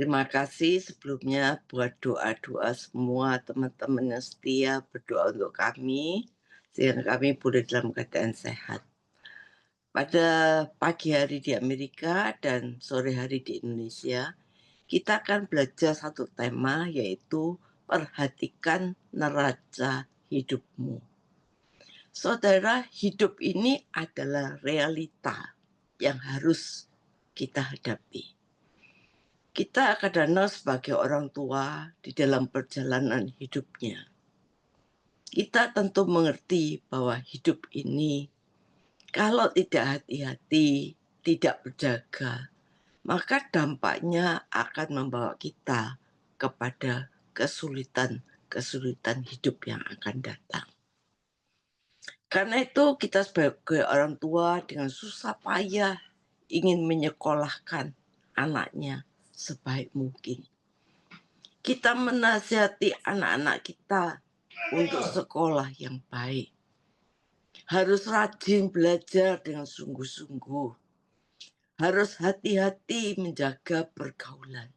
Terima kasih sebelumnya buat doa-doa semua teman-teman yang setia berdoa untuk kami, sehingga kami boleh dalam keadaan sehat. Pada pagi hari di Amerika dan sore hari di Indonesia, kita akan belajar satu tema yaitu perhatikan neraca hidupmu. Saudara, hidup ini adalah realita yang harus kita hadapi. Kita kadang-kadang sebagai orang tua di dalam perjalanan hidupnya, kita tentu mengerti bahwa hidup ini kalau tidak hati-hati, tidak berjaga, maka dampaknya akan membawa kita kepada kesulitan hidup yang akan datang. Karena itu kita sebagai orang tua dengan susah payah ingin menyekolahkan anaknya sebaik mungkin. Kita menasihati anak-anak kita untuk sekolah yang baik. Harus rajin belajar dengan sungguh-sungguh. Harus hati-hati menjaga pergaulan.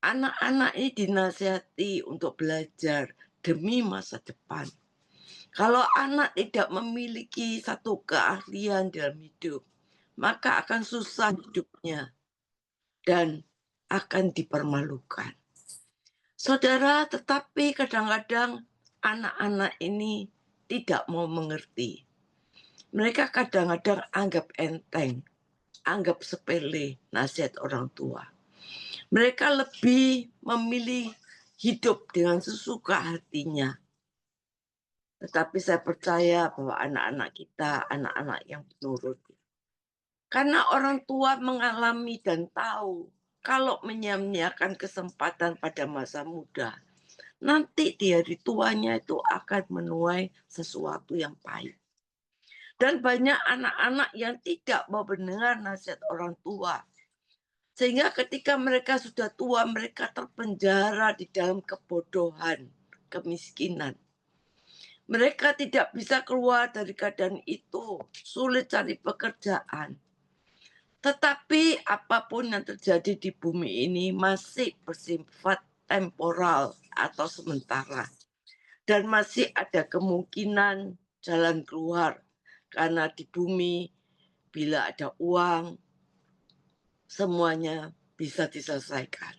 Anak-anak ini dinasihati untuk belajar demi masa depan. Kalau anak tidak memiliki satu keahlian dalam hidup, maka akan susah hidupnya dan akan dipermalukan. Saudara, tetapi kadang-kadang anak-anak ini tidak mau mengerti. Mereka kadang-kadang anggap enteng, anggap sepele nasihat orang tua. Mereka lebih memilih hidup dengan sesuka hatinya. Tetapi saya percaya bahwa anak-anak kita, anak-anak yang penurut. Karena orang tua mengalami dan tahu kalau menyia-nyiakan kesempatan pada masa muda, nanti di hari tuanya itu akan menuai sesuatu yang pahit. Dan banyak anak-anak yang tidak mau mendengar nasihat orang tua. Sehingga ketika mereka sudah tua, mereka terpenjara di dalam kebodohan, kemiskinan. Mereka tidak bisa keluar dari keadaan itu, sulit cari pekerjaan. Tetapi apapun yang terjadi di bumi ini masih bersifat temporal atau sementara. Dan masih ada kemungkinan jalan keluar. Karena di bumi bila ada uang, semuanya bisa diselesaikan.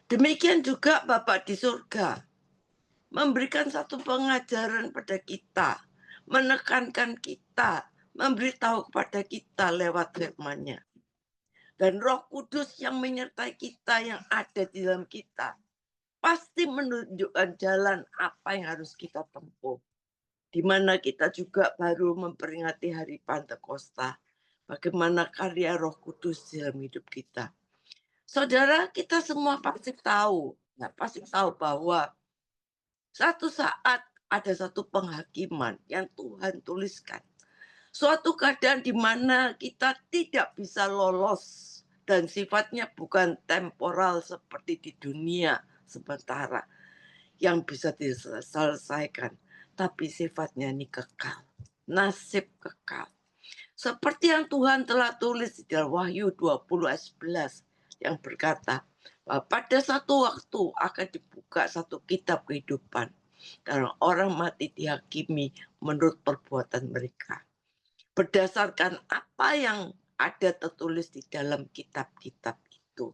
Demikian juga Bapak di surga memberikan satu pengajaran pada kita, menekankan kita, memberitahu kepada kita lewat firman-Nya. Dan Roh Kudus yang menyertai kita, yang ada di dalam kita, pasti menunjukkan jalan apa yang harus kita tempuh. Di mana kita juga baru memperingati hari Pantekosta. Bagaimana karya Roh Kudus dalam hidup kita. Saudara, kita semua pasti tahu, bahwa satu saat ada satu penghakiman yang Tuhan tuliskan. Suatu keadaan di mana kita tidak bisa lolos dan sifatnya bukan temporal seperti di dunia sementara yang bisa diselesaikan, tapi sifatnya ini kekal, nasib kekal. Seperti yang Tuhan telah tulis di dalam Wahyu 20 ayat 11 yang berkata, bahwa pada satu waktu akan dibuka satu kitab kehidupan karena orang mati dihakimi menurut perbuatan mereka. Berdasarkan apa yang ada tertulis di dalam kitab-kitab itu.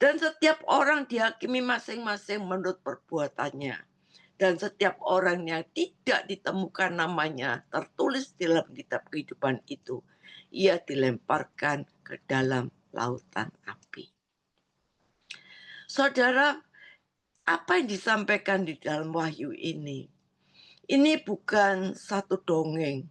Dan setiap orang dihakimi masing-masing menurut perbuatannya. Dan setiap orang yang tidak ditemukan namanya tertulis di dalam kitab kehidupan itu, ia dilemparkan ke dalam lautan api. Saudara, apa yang disampaikan di dalam Wahyu ini bukan satu dongeng,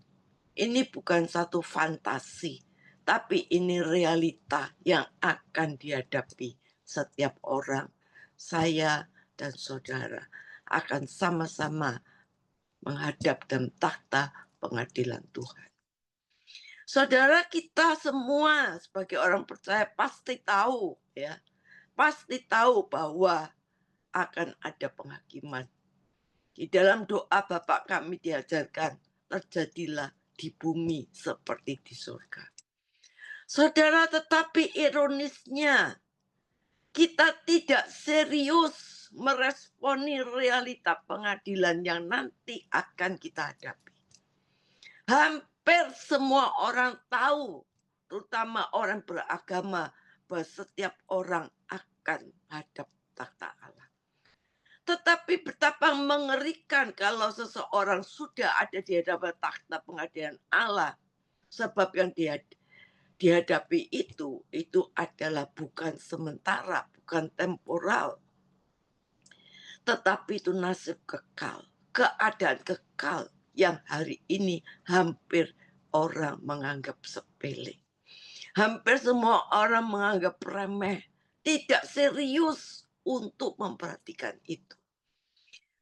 ini bukan satu fantasi, tapi ini realita yang akan dihadapi setiap orang. Saya dan saudara akan sama-sama menghadap dalam takhta pengadilan Tuhan. Saudara, kita semua sebagai orang percaya pasti tahu, ya, pasti tahu bahwa akan ada penghakiman. Di dalam doa Bapak kami diajarkan, terjadilah di bumi seperti di surga. Saudara, tetapi ironisnya kita tidak serius meresponi realita pengadilan yang nanti akan kita hadapi. Hampir semua orang tahu, terutama orang beragama, bahwa setiap orang akan hadap takhta Allah. Tetapi betapa mengerikan kalau seseorang sudah ada di hadapan takhta pengadilan Allah. Sebab yang dihadapi itu adalah bukan sementara, bukan temporal. Tetapi itu nasib kekal, keadaan kekal yang hari ini hampir orang menganggap sepele. Hampir semua orang menganggap remeh, tidak serius untuk memperhatikan itu.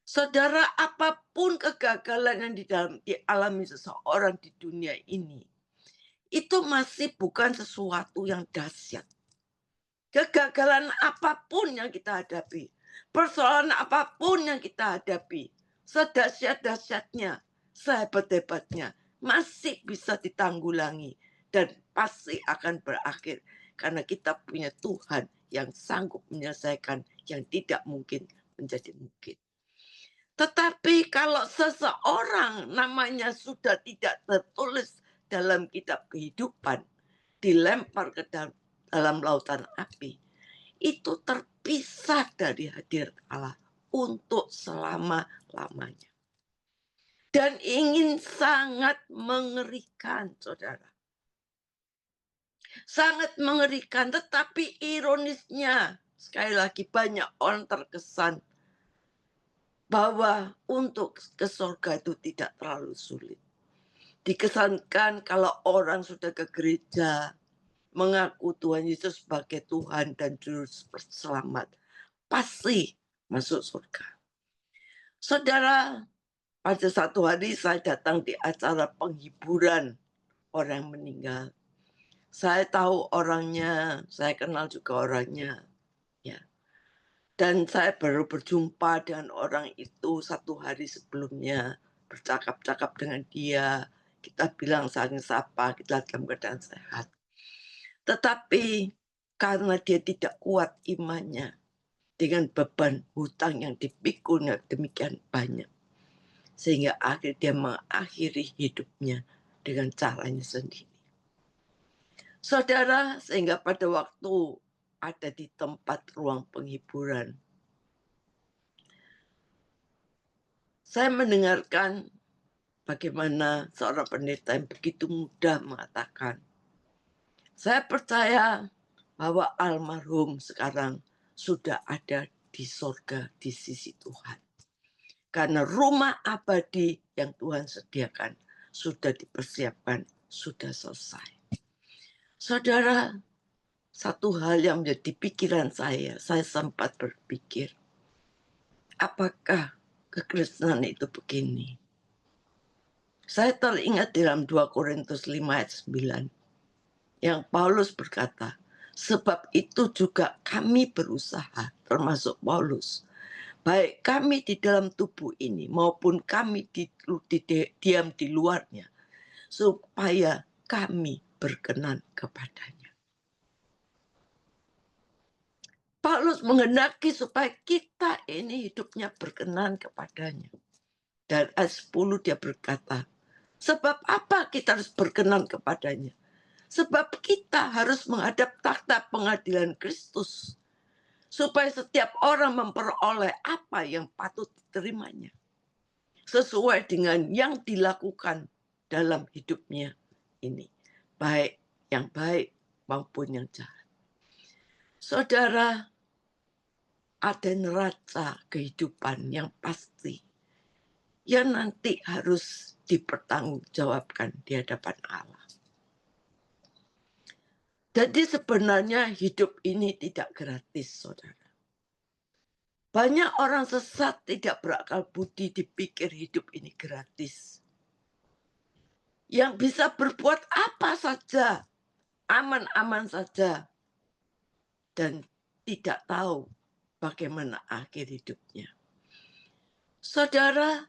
Saudara, apapun kegagalan yang dialami seseorang di dunia ini, itu masih bukan sesuatu yang dahsyat. Kegagalan apapun yang kita hadapi, persoalan apapun yang kita hadapi, sedahsyat-dahsyatnya, sehebat-hebatnya, masih bisa ditanggulangi dan pasti akan berakhir karena kita punya Tuhan yang sanggup menyelesaikan yang tidak mungkin menjadi mungkin. Tetapi kalau seseorang namanya sudah tidak tertulis dalam kitab kehidupan, dilempar ke dalam lautan api, itu terpisah dari hadirat Allah untuk selama-lamanya. Dan ingin sangat mengerikan, saudara. Sangat mengerikan, tetapi ironisnya, sekali lagi banyak orang terkesan bahwa untuk ke surga itu tidak terlalu sulit. Dikesankan kalau orang sudah ke gereja, mengaku Tuhan Yesus sebagai Tuhan dan Juru Selamat, pasti masuk surga. Saudara, pada satu hari saya datang di acara penghiburan orang meninggal. Saya tahu orangnya, saya kenal juga orangnya. Ya. Dan saya baru berjumpa dengan orang itu satu hari sebelumnya, bercakap-cakap dengan dia, kita bilang saling sapa, kita dalam keadaan sehat. Tetapi karena dia tidak kuat imannya, dengan beban hutang yang dipikulnya demikian banyak, sehingga akhirnya dia mengakhiri hidupnya dengan caranya sendiri. Saudara, sehingga pada waktu ada di tempat ruang penghiburan, saya mendengarkan bagaimana seorang pendeta yang begitu mudah mengatakan, saya percaya bahwa almarhum sekarang sudah ada di sorga di sisi Tuhan. Karena rumah abadi yang Tuhan sediakan sudah dipersiapkan, sudah selesai. Saudara, satu hal yang menjadi pikiran saya sempat berpikir, apakah kekristenan itu begini? Saya teringat dalam 2 Korintus 5 ayat 9, yang Paulus berkata, sebab itu juga kami berusaha, termasuk Paulus, baik kami di dalam tubuh ini maupun kami diam di luarnya, supaya kami berkenan kepadanya. Paulus menghendaki supaya kita ini hidupnya berkenan kepadanya. Dan ayat 10 dia berkata, sebab apa kita harus berkenan kepadanya? Sebab kita harus menghadap takhta pengadilan Kristus, supaya setiap orang memperoleh apa yang patut diterimanya, sesuai dengan yang dilakukan dalam hidupnya ini, baik yang baik maupun yang jahat. Saudara, ada neraca kehidupan yang pasti, yang nanti harus dipertanggungjawabkan di hadapan Allah. Jadi sebenarnya hidup ini tidak gratis, saudara. Banyak orang sesat tidak berakal budi dipikir hidup ini gratis. Yang bisa berbuat apa saja, aman-aman saja, dan tidak tahu bagaimana akhir hidupnya. Saudara,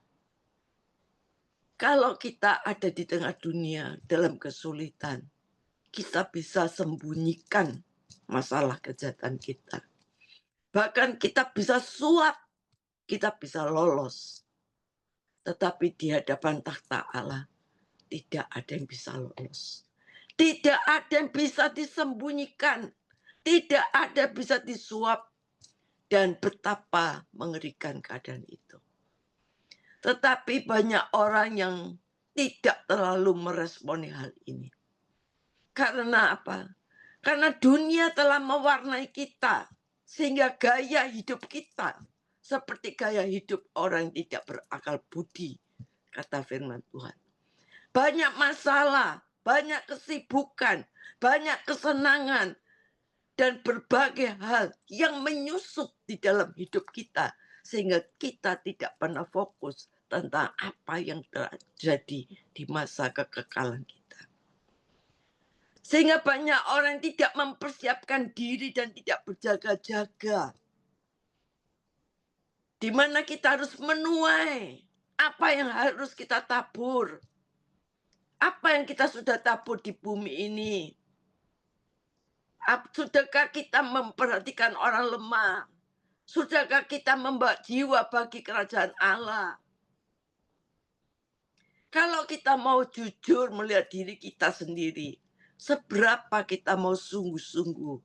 kalau kita ada di tengah dunia dalam kesulitan, kita bisa sembunyikan masalah kejahatan kita. Bahkan kita bisa suap, kita bisa lolos. Tetapi di hadapan takhta Allah, tidak ada yang bisa lolos. Tidak ada yang bisa disembunyikan. Tidak ada yang bisa disuap. Dan betapa mengerikan keadaan itu. Tetapi banyak orang yang tidak terlalu meresponi hal ini. Karena apa? Karena dunia telah mewarnai kita. Sehingga gaya hidup kita seperti gaya hidup orang yang tidak berakal budi. Kata firman Tuhan. Banyak masalah, banyak kesibukan, banyak kesenangan, dan berbagai hal yang menyusup di dalam hidup kita. Sehingga kita tidak pernah fokus tentang apa yang terjadi di masa kekekalan kita. Sehingga banyak orang tidak mempersiapkan diri dan tidak berjaga-jaga. Di mana kita harus menuai apa yang harus kita tabur. Apa yang kita sudah tabur di bumi ini. Sudahkah kita memperhatikan orang lemah? Sudahkah kita membawa jiwa bagi kerajaan Allah? Kalau kita mau jujur melihat diri kita sendiri, seberapa kita mau sungguh-sungguh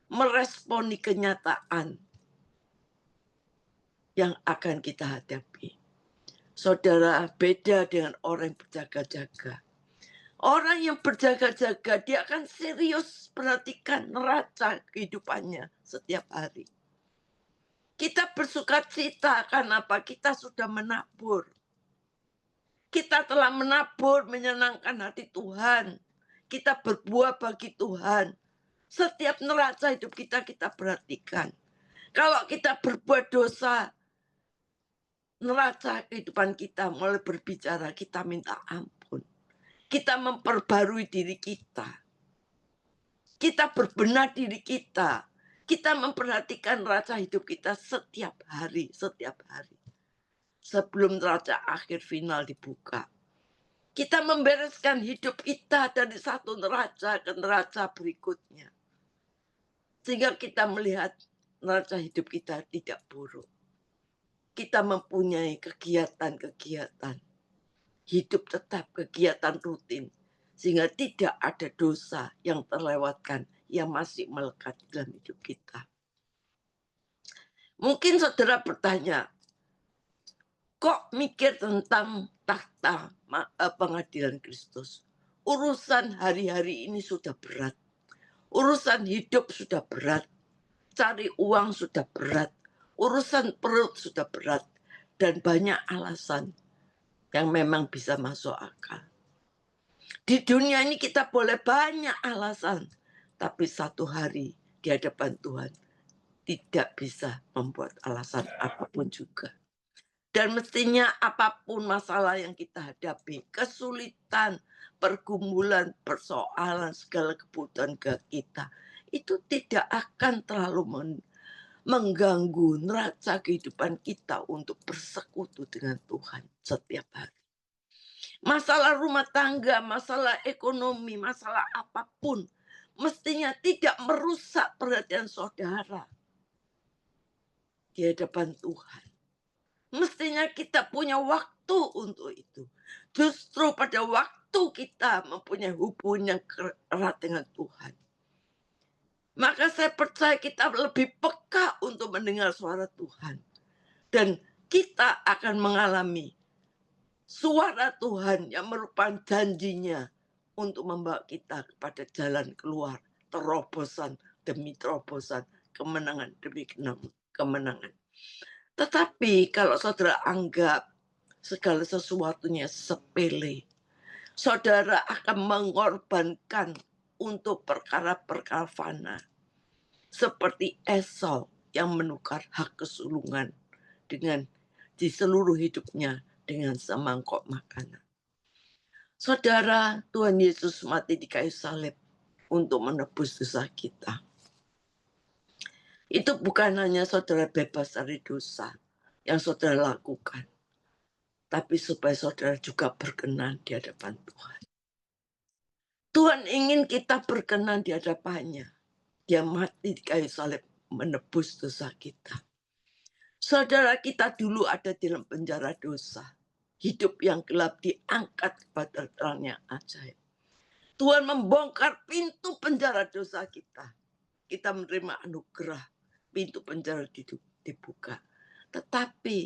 meresponi kenyataan yang akan kita hadapi. Saudara, beda dengan orang yang berjaga-jaga. Orang yang berjaga-jaga, dia akan serius perhatikan neraca kehidupannya setiap hari. Kita bersuka cita karena apa? Kita sudah menabur. Kita telah menabur menyenangkan hati Tuhan. Kita berbuah bagi Tuhan. Setiap neraca hidup kita perhatikan. Kalau kita berbuat dosa, neraca kehidupan kita mulai berbicara, kita minta ampun. Kita memperbarui diri kita. Kita berbenah diri kita. Kita memperhatikan neraca hidup kita setiap hari. Sebelum neraca akhir final dibuka. Kita membereskan hidup kita dari satu neraca ke neraca berikutnya. Sehingga kita melihat neraca hidup kita tidak buruk. Kita mempunyai kegiatan-kegiatan. Hidup tetap kegiatan rutin. Sehingga tidak ada dosa yang terlewatkan yang masih melekat dalam hidup kita. Mungkin saudara bertanya, kok mikir tentang takhta pengadilan Kristus? Urusan hari-hari ini sudah berat. Urusan hidup sudah berat. Cari uang sudah berat. Urusan perut sudah berat. Dan banyak alasan yang memang bisa masuk akal. Di dunia ini kita boleh banyak alasan. Tapi satu hari di hadapan Tuhan tidak bisa membuat alasan apapun juga. Dan mestinya apapun masalah yang kita hadapi, kesulitan, pergumulan, persoalan, segala kebutuhan kita, itu tidak akan terlalu mengganggu neraca kehidupan kita untuk bersekutu dengan Tuhan setiap hari. Masalah rumah tangga, masalah ekonomi, masalah apapun, mestinya tidak merusak perhatian saudara di hadapan Tuhan. Mestinya kita punya waktu untuk itu. Justru pada waktu kita mempunyai hubungan yang erat dengan Tuhan. Maka saya percaya kita lebih peka untuk mendengar suara Tuhan. Dan kita akan mengalami suara Tuhan yang merupakan janjinya untuk membawa kita kepada jalan keluar. Terobosan demi terobosan. Kemenangan demi kemenangan. Tetapi kalau saudara anggap segala sesuatunya sepele, saudara akan mengorbankan untuk perkara-perkara fana. Seperti Esau yang menukar hak kesulungan dengan di seluruh hidupnya dengan semangkok makanan. Saudara, Tuhan Yesus mati di kayu salib untuk menebus dosa kita. Itu bukan hanya saudara bebas dari dosa yang saudara lakukan. Tapi supaya saudara juga berkenan di hadapan Tuhan. Tuhan ingin kita berkenan di hadapannya. Dia mati di kayu salib menebus dosa kita. Saudara, kita dulu ada di dalam penjara dosa. Hidup yang gelap diangkat kepada terang yang ajaib. Tuhan membongkar pintu penjara dosa kita. Kita menerima anugerah, pintu penjara dibuka. Tetapi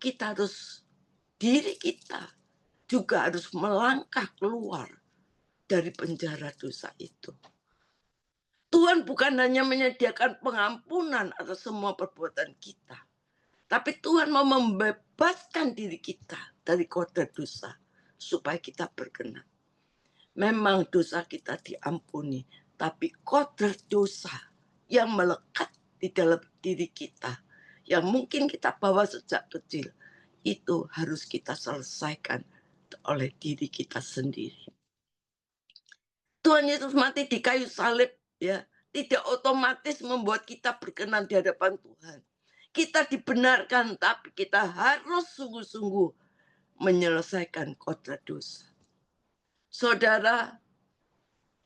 kita harus, diri kita juga harus melangkah keluar dari penjara dosa itu. Tuhan bukan hanya menyediakan pengampunan atas semua perbuatan kita, tapi Tuhan mau membebaskan diri kita dari kodrat dosa supaya kita berkenan. Memang dosa kita diampuni, tapi kodrat dosa yang melekat di dalam diri kita, yang mungkin kita bawa sejak kecil, itu harus kita selesaikan oleh diri kita sendiri. Tuhan Yesus mati di kayu salib, ya, tidak otomatis membuat kita berkenan di hadapan Tuhan. Kita dibenarkan, tapi kita harus sungguh-sungguh menyelesaikan kodrat dosa. Saudara,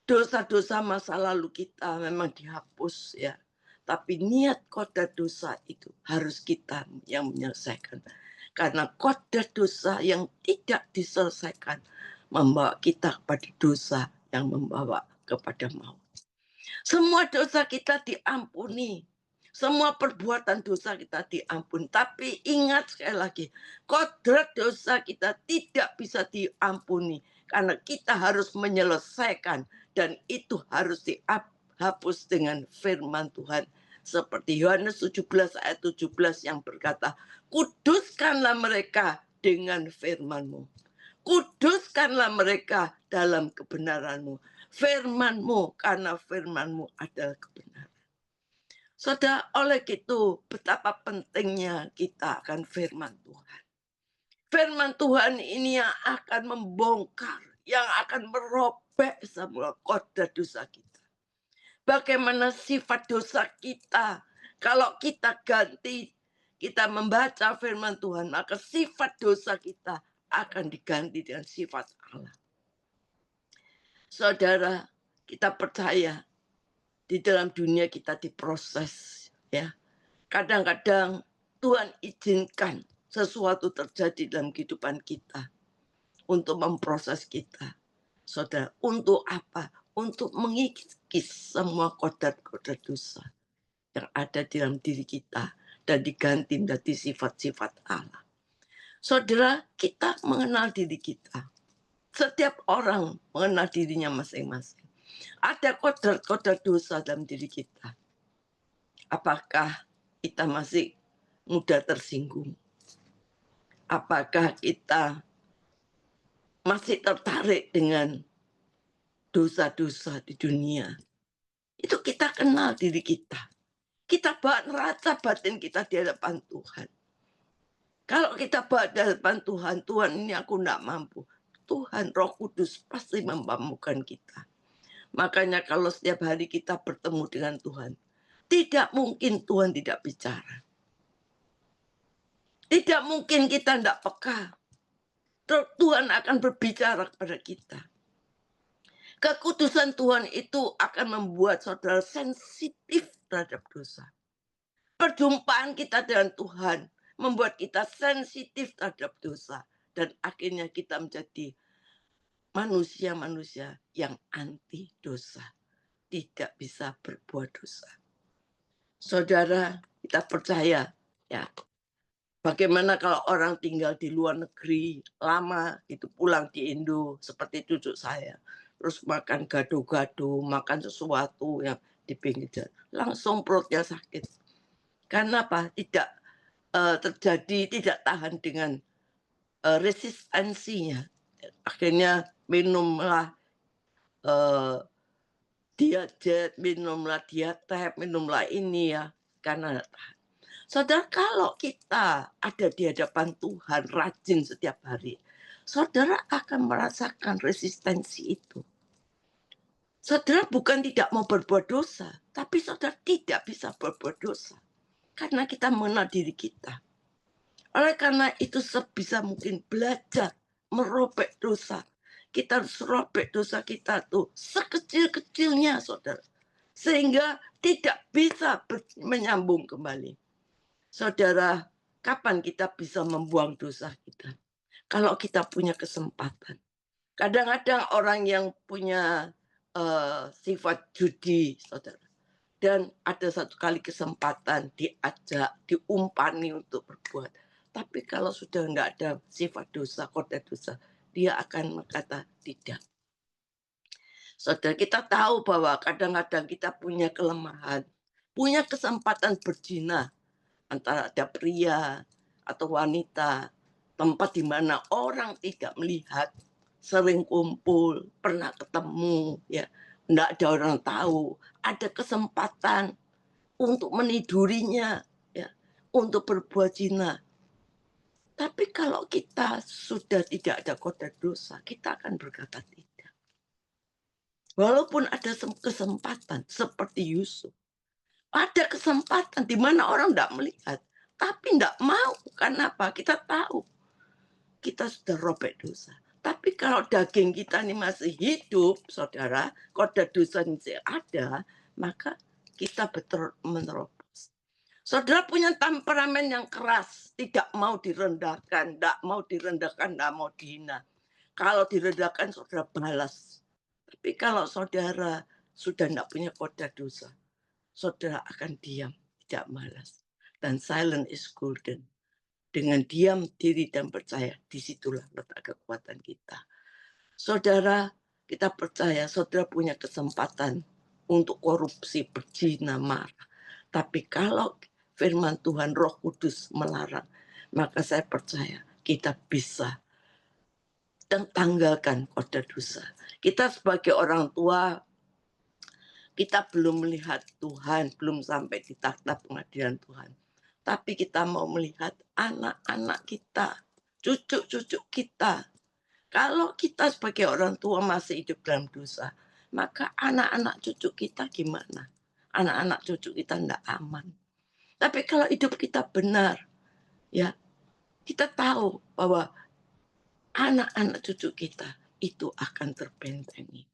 dosa-dosa masa lalu kita memang dihapus, ya. Tapi niat kodrat dosa itu harus kita yang menyelesaikan. Karena kodrat dosa yang tidak diselesaikan membawa kita kepada dosa yang membawa kepada maut. Semua dosa kita diampuni. Semua perbuatan dosa kita diampuni. Tapi ingat sekali lagi, kodrat dosa kita tidak bisa diampuni. Karena kita harus menyelesaikan. Dan itu harus dihapus dengan firman Tuhan. Seperti Yohanes 17 ayat 17 yang berkata, kuduskanlah mereka dengan firman-Mu. Kuduskanlah mereka dalam kebenaran-Mu. Firman-Mu, karena firman-Mu adalah kebenaran. Saudara, oleh itu betapa pentingnya kita akan firman Tuhan. Firman Tuhan ini yang akan membongkar, yang akan merobek semua kodrat dosa kita. Bagaimana sifat dosa kita. Kalau kita ganti, kita membaca firman Tuhan, maka sifat dosa kita akan diganti dengan sifat Allah. Saudara, kita percaya di dalam dunia kita diproses, ya. Kadang-kadang Tuhan izinkan sesuatu terjadi dalam kehidupan kita untuk memproses kita. Saudara, untuk apa? Untuk mengikis semua kodrat-kodrat dosa yang ada di dalam diri kita dan diganti menjadi sifat-sifat Allah. Saudara, kita mengenal diri kita. Setiap orang mengenal dirinya masing-masing. Ada kodrat-kodrat dosa dalam diri kita. Apakah kita masih mudah tersinggung? Apakah kita masih tertarik dengan dosa-dosa di dunia? Itu kita kenal diri kita. Kita bawa neraca batin kita di hadapan Tuhan. Kalau kita bawa di hadapan Tuhan, Tuhan ini aku tidak mampu. Tuhan Roh Kudus pasti memampukan kita. Makanya kalau setiap hari kita bertemu dengan Tuhan, tidak mungkin Tuhan tidak bicara. Tidak mungkin kita tidak peka. Tuhan akan berbicara kepada kita. Kekudusan Tuhan itu akan membuat saudara sensitif terhadap dosa. Perjumpaan kita dengan Tuhan membuat kita sensitif terhadap dosa. Dan akhirnya kita menjadi manusia-manusia yang anti dosa. Tidak bisa berbuat dosa. Saudara, kita percaya, ya, bagaimana kalau orang tinggal di luar negeri lama, itu pulang di Indo, seperti cucu saya. Terus makan gado-gado, makan sesuatu yang di pinggir jalan. Langsung perutnya sakit. Karena apa? Tidak terjadi, tidak tahan dengan resistensinya. Akhirnya minumlah diajet, minumlah diatep, minumlah ini ya. Karena tahan. Saudara, kalau kita ada di hadapan Tuhan, rajin setiap hari, saudara akan merasakan resistensi itu. Saudara bukan tidak mau berbuat dosa, tapi saudara tidak bisa berbuat dosa. Karena kita mengenal diri kita. Oleh karena itu sebisa mungkin belajar merobek dosa. Kita harus robek dosa kita tuh sekecil-kecilnya, saudara. sehingga tidak bisa menyambung kembali. Saudara, kapan kita bisa membuang dosa kita? Kalau kita punya kesempatan. Kadang-kadang orang yang punya sifat judi, saudara, dan ada satu kali kesempatan diajak, diumpani untuk berbuat. Tapi kalau sudah nggak ada sifat dosa, koda dosa, dia akan berkata tidak. Saudara, kita tahu bahwa kadang-kadang kita punya kelemahan, punya kesempatan berzina antara ada pria atau wanita, tempat di mana orang tidak melihat, sering kumpul, pernah ketemu, ya, enggak ada orang tahu, ada kesempatan untuk menidurinya, ya, untuk berbuat zina. Tapi kalau kita sudah tidak ada koda dosa, kita akan berkata tidak. Walaupun ada kesempatan seperti Yusuf, ada kesempatan di mana orang tidak melihat, tapi tidak mau. Kenapa? Kita tahu kita sudah robek dosa. Tapi kalau daging kita ini masih hidup, saudara, koda dosa ini ada, maka kita betul menerobos. Saudara punya temperamen yang keras, tidak mau direndahkan, tidak mau direndahkan, tidak mau dihina. Kalau direndahkan, saudara balas. Tapi kalau saudara sudah tidak punya koda dosa, saudara akan diam, tidak malas. Dan silent is golden. Dengan diam diri dan percaya, disitulah letak kekuatan kita. Saudara, kita percaya saudara punya kesempatan untuk korupsi, berzina, marah. Tapi kalau firman Tuhan Roh Kudus melarang, maka saya percaya kita bisa dan tanggalkan koda dosa. Kita sebagai orang tua, kita belum melihat Tuhan, belum sampai di takhta pengadilan Tuhan. Tapi kita mau melihat anak-anak kita, cucu-cucu kita. Kalau kita sebagai orang tua masih hidup dalam dosa, maka anak-anak cucu kita gimana? Anak-anak cucu kita tidak aman. Tapi kalau hidup kita benar, ya, kita tahu bahwa anak-anak cucu kita itu akan terbentengi.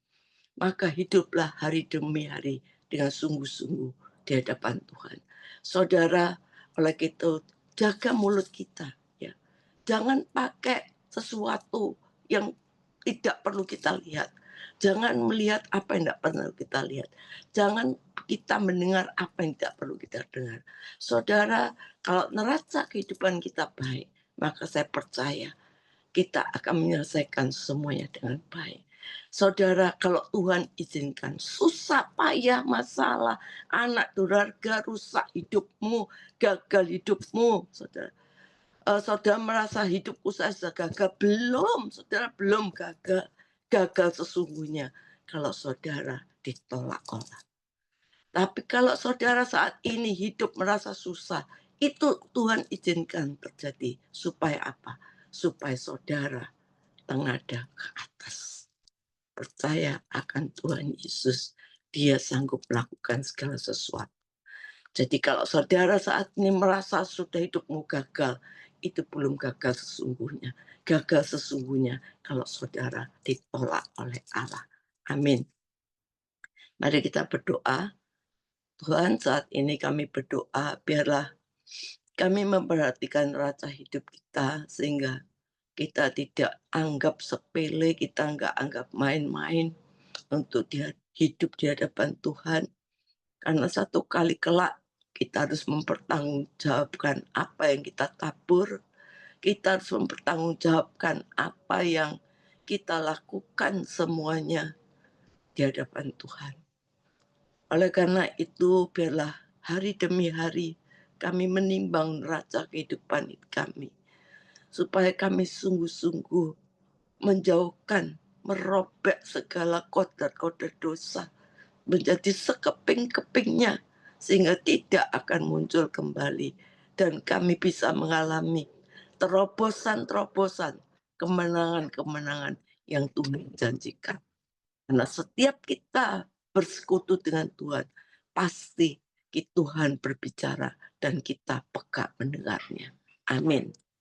Maka hiduplah hari demi hari dengan sungguh-sungguh di hadapan Tuhan. Saudara, oleh itu jaga mulut kita, ya. Jangan pakai sesuatu yang tidak perlu kita lihat. Jangan melihat apa yang tidak perlu kita lihat. Jangan kita mendengar apa yang tidak perlu kita dengar. Saudara, kalau neraca kehidupan kita baik, maka saya percaya kita akan menyelesaikan semuanya dengan baik. Saudara, kalau Tuhan izinkan susah, payah, masalah, anak durhaka, rusak hidupmu, gagal hidupmu, saudara. Saudara merasa hidupku saya sudah gagal. Belum, saudara belum gagal. Gagal sesungguhnya kalau saudara ditolak orang. Tapi kalau saudara saat ini hidup merasa susah, itu Tuhan izinkan terjadi. Supaya apa? Supaya saudara tengadah ke atas. Percaya akan Tuhan Yesus. Dia sanggup melakukan segala sesuatu. Jadi kalau saudara saat ini merasa sudah hidupmu gagal, itu belum gagal sesungguhnya. Gagal sesungguhnya kalau saudara ditolak oleh Allah. Amin. Mari kita berdoa. Tuhan, saat ini kami berdoa, biarlah kami memperhatikan raca hidup kita, sehingga kita tidak anggap sepele, kita nggak anggap main-main untuk hidup di hadapan Tuhan. Karena satu kali kelak kita harus mempertanggungjawabkan apa yang kita tabur, kita harus mempertanggungjawabkan apa yang kita lakukan semuanya di hadapan Tuhan. Oleh karena itu, biarlah hari demi hari kami menimbang neraca kehidupan kami, supaya kami sungguh-sungguh menjauhkan, merobek segala kodrat-kodrat dosa, menjadi sekeping-kepingnya, sehingga tidak akan muncul kembali. Dan kami bisa mengalami terobosan-terobosan, kemenangan-kemenangan yang Tuhan janjikan. Karena setiap kita bersekutu dengan Tuhan, pasti Tuhan berbicara dan kita peka mendengarnya. Amin.